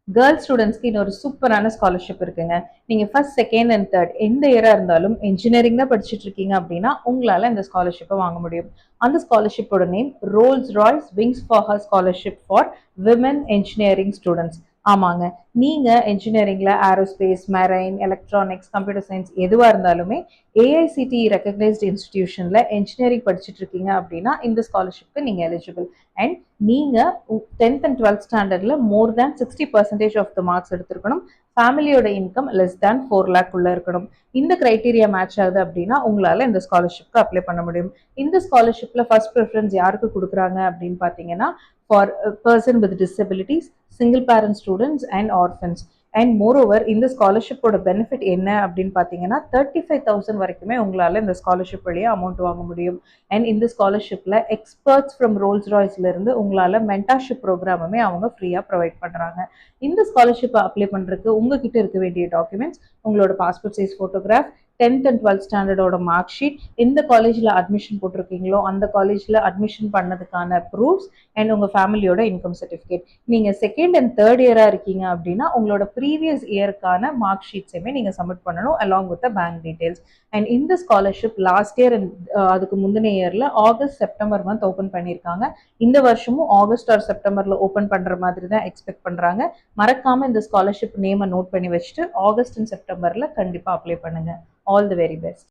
Girls ஸ்டூடெண்ட்ஸ்க்கு இன்னொரு சூப்பரான ஸ்காலர்ஷிப் இருக்குங்க. நீங்க ஃபர்ஸ்ட், செகண்ட் அண்ட் தேர்ட் எந்த இயரா இருந்தாலும் என்ஜினியரிங் தான் படிச்சுட்டு இருக்கீங்க அப்படின்னா உங்களால இந்த ஸ்காலர்ஷிப்பை வாங்க முடியும். அந்த ஸ்காலர்ஷிப்போட name Rolls Royce Wings for Her scholarship for women engineering students. ஆமாங்க, நீங்க என்ஜினியரிங்ல aerospace, marine, electronics, computer science எதுவா இருந்தாலுமே ஏஐசிடி ரெகக்னைஸ்ட் இன்ஸ்டிடியூஷன்ல என்ஜினியரிங் படிச்சுட்டு இருக்கீங்க அப்படின்னா இந்த ஸ்காலர்ஷிப்க்கு நீங்க எலிஜிபிள். அண்ட் நீங்க 10th அண்ட் 12th ஸ்டாண்டர்ட்ல மோர் தேன் 60% ஆஃப் த மார்க்ஸ் எடுத்திருக்கணும். ஃபேமிலியோட இன்கம் லெஸ் தேன் 4 லேக் உள்ள இருக்கணும். இந்த கிரைட்டீரியா மேட்ச் ஆகுது அப்படின்னா உங்களால இந்த ஸ்காலர்ஷிப்க்கு அப்ளை பண்ண முடியும். இந்த ஸ்காலர்ஷிப்ல ஃபர்ஸ்ட் ப்ரிஃபரன்ஸ் யாருக்கு கொடுக்குறாங்க அப்படின்னு பார்த்தீங்கன்னா for person with disabilities, single parent students and orphans. And moreover இந்த ஸ்காலர்ஷிப்போட பெனிஃபிட் என்ன அப்படின்னு பார்த்தீங்கன்னா 35,000 வரைக்குமே உங்களால இந்த ஸ்காலர்ஷிப் வழியா அமௌண்ட் வாங்க முடியும். அண்ட் இந்த ஸ்காலர்ஷிப்ல எக்ஸ்பர்ட்ஸ் ஃப்ரம் ரோல்ஸ் ராய்ஸ்ல இருந்து உங்களால மென்டார்ஷிப் ப்ரோக்ராமுமே அவங்க ஃப்ரீயா ப்ரொவைட் பண்றாங்க. இந்த ஸ்காலர்ஷிப்பை அப்ளை பண்றதுக்கு உங்ககிட்ட இருக்க வேண்டிய டாக்குமெண்ட்ஸ் உங்களோட passport size photograph, 10th and 12th ஸ்டாண்டர்டோட மார்க் ஷீட், எந்த காலேஜில் அட்மிஷன் போட்டிருக்கீங்களோ அந்த காலேஜில் அட்மிஷன் பண்ணதுக்கான ப்ரூஃப்ஸ் அண்ட் உங்கள் ஃபேமிலியோட இன்கம் சர்டிஃபிகேட். நீங்கள் செகண்ட் அண்ட் தேர்ட் இயராக இருக்கீங்க அப்படின்னா உங்களோட ப்ரீவியஸ் இயருக்கான மார்க் ஷீட்ஸையுமே நீங்கள் சப்மிட் பண்ணணும் along with bank details. And இந்த ஸ்காலர்ஷிப் லாஸ்ட் இயர் அண்ட் அதுக்கு முந்தின இயரில் ஆகஸ்ட் செப்டம்பர் மந்த் ஓப்பன் பண்ணியிருக்காங்க. இந்த வருஷமும் ஆகஸ்ட் ஆர் செப்டம்பரில் ஓப்பன் பண்ணுற மாதிரி தான் எக்ஸ்பெக்ட் பண்ணுறாங்க. மறக்காமல் இந்த ஸ்காலர்ஷிப் நேமை நோட் பண்ணி வச்சுட்டு ஆகஸ்ட் அண்ட் செப்டம்பரில் கண்டிப்பாக அப்ளை பண்ணுங்கள். All the very best.